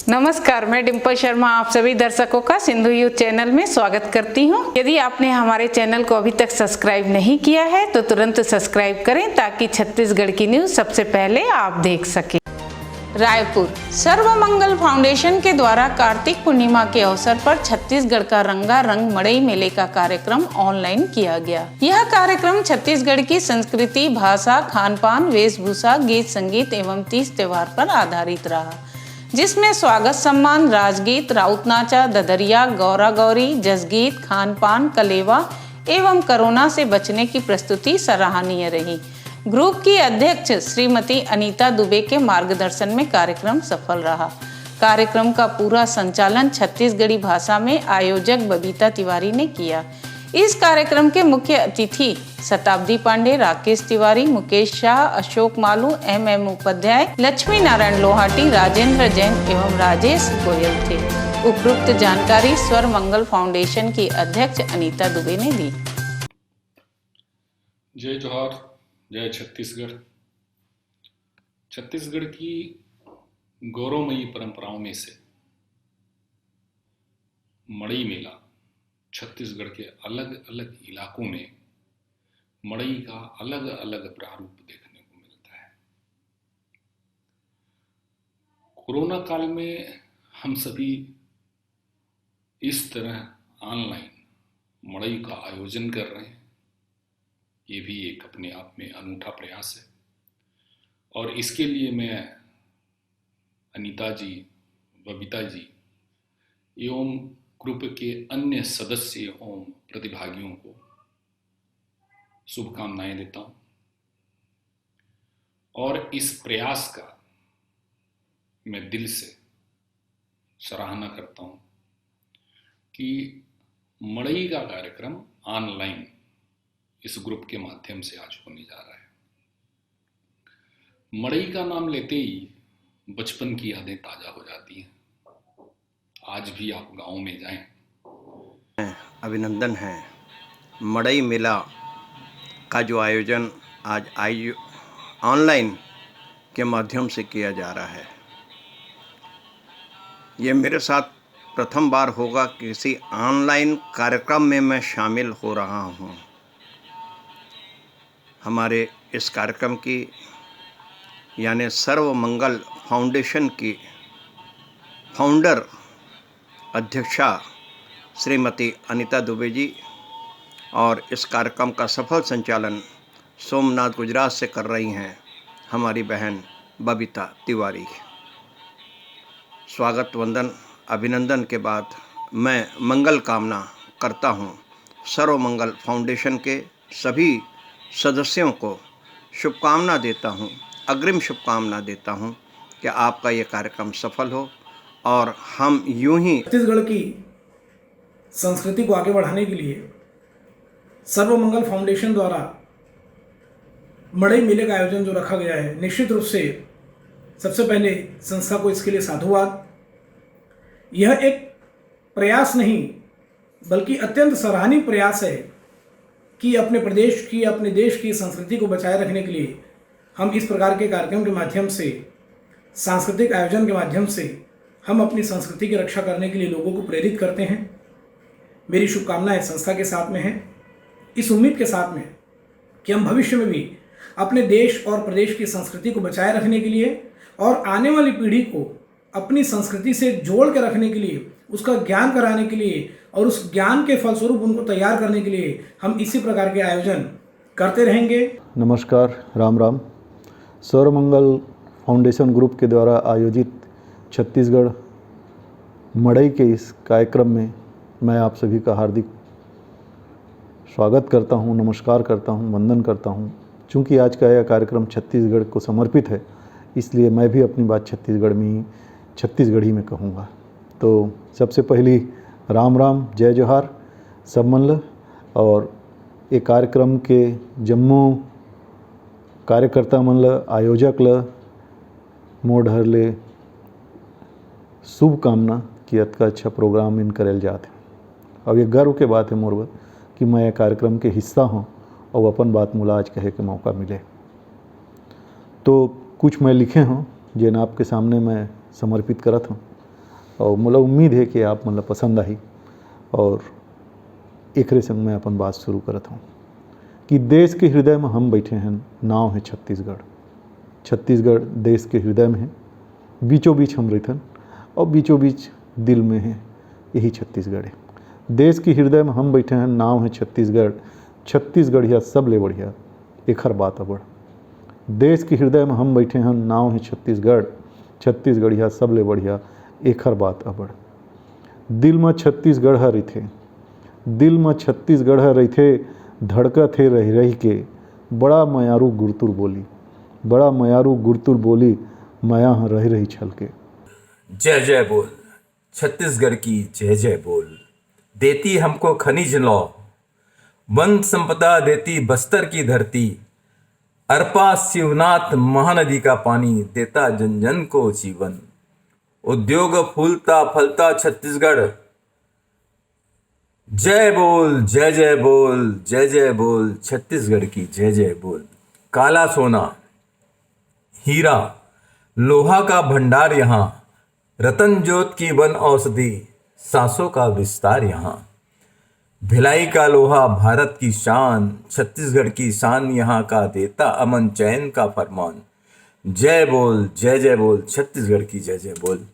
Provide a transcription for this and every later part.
नमस्कार, मैं डिम्पल शर्मा आप सभी दर्शकों का सिंधु यूथ चैनल में स्वागत करती हूं। यदि आपने हमारे चैनल को अभी तक सब्सक्राइब नहीं किया है तो तुरंत सब्सक्राइब करें ताकि छत्तीसगढ़ की न्यूज सबसे पहले आप देख सकें। रायपुर सर्वमंगल फाउंडेशन के द्वारा कार्तिक पूर्णिमा के अवसर पर छत्तीसगढ़ का रंगारंग मड़ई मेले का कार्यक्रम ऑनलाइन किया गया। यह कार्यक्रम छत्तीसगढ़ की संस्कृति, भाषा, खान पान, वेशभूषा, गीत संगीत एवं तीज त्योहार पर आधारित रहा, जिसमें स्वागत सम्मान, राजगीत, राउत नाचा, ददरिया, गौरा गौरी, जसगीत, खान पान, कलेवा एवं कोरोना से बचने की प्रस्तुति सराहनीय रही। ग्रुप की अध्यक्ष श्रीमती अनीता दुबे के मार्गदर्शन में कार्यक्रम सफल रहा। कार्यक्रम का पूरा संचालन छत्तीसगढ़ी भाषा में आयोजक बबीता तिवारी ने किया। इस कार्यक्रम के मुख्य अतिथि शताब्दी पांडे, राकेश तिवारी, मुकेश शाह, अशोक मालू, एम उपाध्याय, लक्ष्मी नारायण लोहाटी, राजेंद्र जैन एवं राजेश गोयल थे। उपरोक्त जानकारी स्वर मंगल फाउंडेशन की अध्यक्ष अनीता दुबे ने दी। जय जोहार, जय छत्तीसगढ़। छत्तीसगढ़ की गौरवमयी परंपराओं में से मड़ई मेला छत्तीसगढ़ के अलग अलग इलाकों में मड़ई का अलग अलग प्रारूप देखने को मिलता है। कोरोना काल में हम सभी इस तरह ऑनलाइन मड़ई का आयोजन कर रहे हैं। ये भी एक अपने आप में अनूठा प्रयास है और इसके लिए मैं अनीता जी, बबीता जी एवं ग्रुप के अन्य सदस्य एवं प्रतिभागियों को शुभकामनाएं देता हूं और इस प्रयास का मैं दिल से सराहना करता हूं कि मड़ई का कार्यक्रम ऑनलाइन इस ग्रुप के माध्यम से आज होने जा रहा है। मड़ई का नाम लेते ही बचपन की यादें ताजा हो जाती हैं। आज भी आप गांव में जाएं। अभिनंदन है। मड़ई मेला का जो आयोजन आज ऑनलाइन के माध्यम से किया जा रहा है, ये मेरे साथ प्रथम बार होगा किसी ऑनलाइन कार्यक्रम में मैं शामिल हो रहा हूँ। हमारे इस कार्यक्रम की यानी सर्वमंगल फाउंडेशन की फाउंडर अध्यक्षा श्रीमती अनीता दुबे जी और इस कार्यक्रम का सफल संचालन सोमनाथ गुजरात से कर रही हैं हमारी बहन बबीता तिवारी। स्वागत वंदन अभिनंदन के बाद मैं मंगल कामना करता हूं। सर्वमंगल फाउंडेशन के सभी सदस्यों को शुभकामना देता हूं, अग्रिम शुभकामना देता हूं कि आपका ये कार्यक्रम सफल हो और हम यूं ही छत्तीसगढ़ की संस्कृति को आगे बढ़ाने के लिए सर्वमंगल फाउंडेशन द्वारा मड़ई मेले का आयोजन जो रखा गया है, निश्चित रूप से सबसे पहले संस्था को इसके लिए साधुवाद। यह एक प्रयास नहीं बल्कि अत्यंत सराहनीय प्रयास है कि अपने प्रदेश की, अपने देश की संस्कृति को बचाए रखने के लिए हम इस प्रकार के कार्यक्रम के माध्यम से, सांस्कृतिक आयोजन के माध्यम से हम अपनी संस्कृति की रक्षा करने के लिए लोगों को प्रेरित करते हैं। मेरी शुभकामनाएं संस्था के साथ में हैं, इस उम्मीद के साथ में कि हम भविष्य में भी अपने देश और प्रदेश की संस्कृति को बचाए रखने के लिए और आने वाली पीढ़ी को अपनी संस्कृति से जोड़ के रखने के लिए, उसका ज्ञान कराने के लिए और उस ज्ञान के फलस्वरूप उनको तैयार करने के लिए हम इसी प्रकार के आयोजन करते रहेंगे। नमस्कार, राम राम। सर्वमंगल फाउंडेशन ग्रुप के द्वारा आयोजित छत्तीसगढ़ मड़ई के इस कार्यक्रम में मैं आप सभी का हार्दिक स्वागत करता हूं, नमस्कार करता हूं, वंदन करता हूं। चूँकि आज का यह कार्यक्रम छत्तीसगढ़ को समर्पित है, इसलिए मैं भी अपनी बात छत्तीसगढ़ी में कहूँगा। तो सबसे पहली राम राम, जय जोहार सब मन ल। और ये कार्यक्रम के जम्मो कार्यकर्ता मन ल, आयोजक ल मोर डहर ले शुभकामना कि अतका अच्छा प्रोग्राम इन करल जात है। अब ये गर्व के बात है मोर बर कि मैं ये कार्यक्रम के हिस्सा हूँ और अपन बात मोला आज कहे के मौका मिले। तो कुछ मैं लिखे हूँ जिन आपके सामने मैं समर्पित करत हूँ। और मोला उम्मीद है कि आप मतलब पसंद आई। और एकरे संग मैं अपन बात शुरू करत हूँ कि देश के हृदय में हम बैठे हैं, नाव है छत्तीसगढ़। छत्तीसगढ़ देश के हृदय में है, बीचों बीच हम रहते हैं और बीचों बीच दिल में है, यही छत्तीसगढ़ है। देश के हृदय में हम बैठे हैं, नाव है छत्तीसगढ़। छत्तीसगढ़िया सब ले बढ़िया, एक हर बात अबड़। देश के हृदय में हम बैठे हैं, नाव है छत्तीसगढ़। छत्तीसगढ़िया सब ले बढ़िया, एक हर बात अबड़। दिल में छत्तीसगढ़ रहिथे, दिल में छत्तीसगढ़ रहिथे, धड़कत है रही रही के। बड़ा मयारू गुरतुर बोली, बड़ा मयारू गुरतुर बोली, माया रही रही छल के। जय जय बोल छत्तीसगढ़ की, जय जय बोल। देती हमको खनिज लौ, वन संपदा देती बस्तर की धरती। अरपा शिवनाथ महानदी का पानी देता जन जन को जीवन। उद्योग फूलता फलता छत्तीसगढ़, जय बोल जय जय बोल, जय जय बोल छत्तीसगढ़ की, जय जय बोल। काला सोना, हीरा, लोहा का भंडार यहाँ, रतन ज्योत की वन औषधि, सांसों का विस्तार यहाँ। भिलाई का लोहा भारत की शान, छत्तीसगढ़ की शान यहाँ का देता अमन चैन का फरमान। जय बोल छत्तीसगढ़ की, जय जय बोल।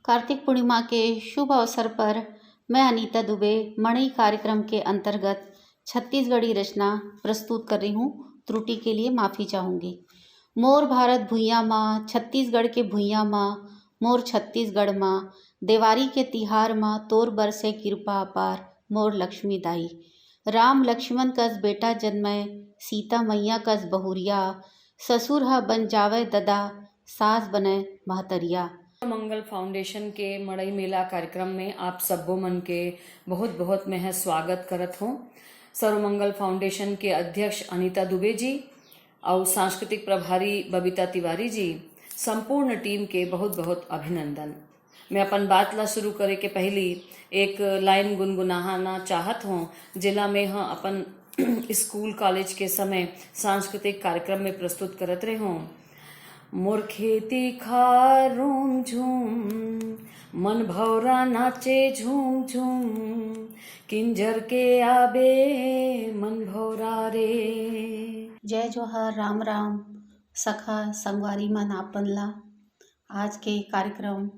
कार्तिक पूर्णिमा के शुभ अवसर पर मैं अनीता दुबे मणि कार्यक्रम के अंतर्गत छत्तीसगढ़ी रचना प्रस्तुत कर रही हूँ। त्रुटि के लिए माफ़ी चाहूँगी। मोर भारत भुइयाँ माँ, छत्तीसगढ़ के भुइयाँ माँ, मोर छत्तीसगढ़ माँ, देवारी के तिहार माँ, तोर बरसे कृपा अपार, मोर लक्ष्मी दाई। राम लक्ष्मण कस बेटा जन्मै, सीता मैया कस बहुरिया, ससुर ह बन जावे ददा, सास बने महतरिया। मंगल फाउंडेशन के मड़ई मेला कार्यक्रम में आप सबो मन के बहुत बहुत मैं स्वागत करत हूँ। सर्वमंगल फाउंडेशन के अध्यक्ष अनीता दुबे जी और सांस्कृतिक प्रभारी बबीता तिवारी जी, संपूर्ण टीम के बहुत बहुत अभिनंदन। मैं अपन बात ला शुरू करे के पहली एक लाइन गुनगुनाना चाहत हूँ, जिला में हाँ अपन स्कूल कॉलेज के समय सांस्कृतिक कार्यक्रम में प्रस्तुत करत रहे हूँ। मोर खेती खार रूम झूम, मन भौरा नाचे झूम झूम, किंजर के आबे मन भौरा रे। जय जोहर, राम राम सखा संगवारी मन आपन ला। आज के कार्यक्रम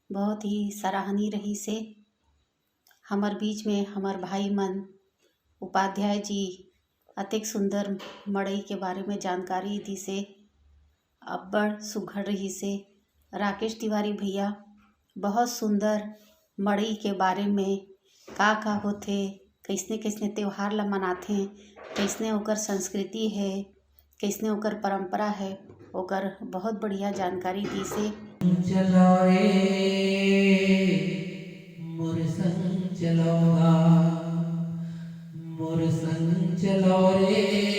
बहुत ही सराहनीय रही से। हमार बीच में हमार भाई मन उपाध्याय जी अतिक सुंदर मड़ई के बारे में जानकारी दी से, अब्बड़ सुघड़ रही से। राकेश तिवारी भैया बहुत सुंदर मड़ई के बारे में का होथे, कैसने कैसने त्योहार ला मनाथे, कैसने ओकर संस्कृति है, कैसने ओकर परंपरा है, ओकर बहुत बढ़िया जानकारी दी से। चलो रे मोर संग चलोगा, मोर संग चलो रे